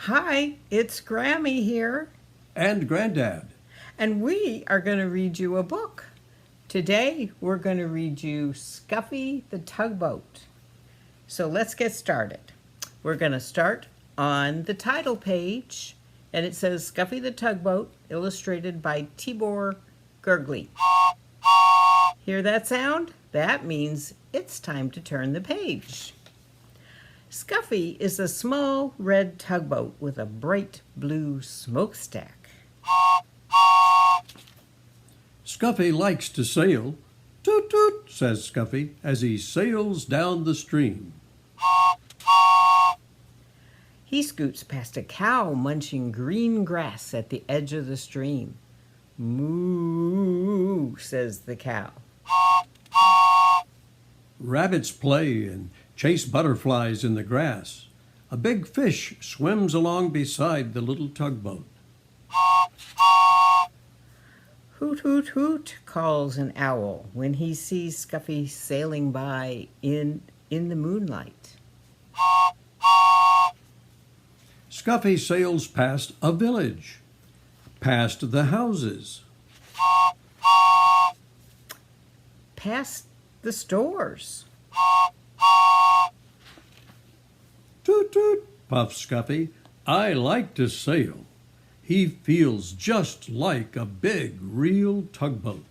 Hi, it's Grammy here, And Granddad. and we are going to read you a book. Today, we're going to read you Scuffy the Tugboat. So let's get started. We're going to start on the title page, and it says Scuffy the Tugboat, illustrated by Tibor Gergley. Hear that sound? That means it's time to turn the page. Scuffy is a small red tugboat with a bright blue smokestack. Scuffy likes to sail. Toot toot, says Scuffy as he sails down the stream. He scoots past a cow munching green grass at the edge of the stream. Moo, says the cow. Rabbits play and chase butterflies in the grass. A big fish swims along beside the little tugboat. Hoot, hoot, hoot, calls an owl when he sees Scuffy sailing by in the moonlight. Scuffy sails past a village, past the houses, Past the stores. Toot toot, puffs Scuffy. I like to sail. He feels just like a big, real tugboat.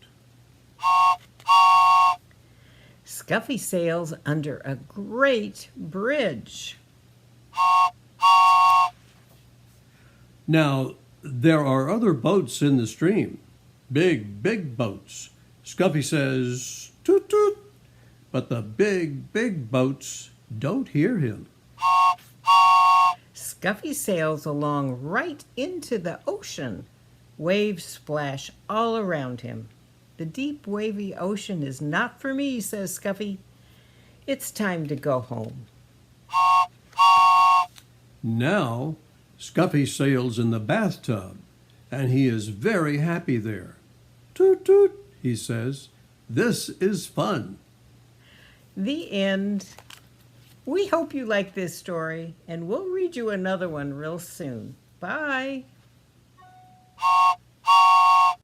Scuffy sails under a great bridge. Now, there are other boats in the stream. Big, big boats. Scuffy says, toot toot, but the big, big boats don't hear him. Scuffy sails along right into the ocean. Waves splash all around him. The deep, wavy ocean is not for me, says Scuffy. It's time to go home. Now, Scuffy sails in the bathtub, and he is very happy there. Toot toot, he says, this is fun. The end. We hope you like this story, and we'll read you another one real soon. Bye.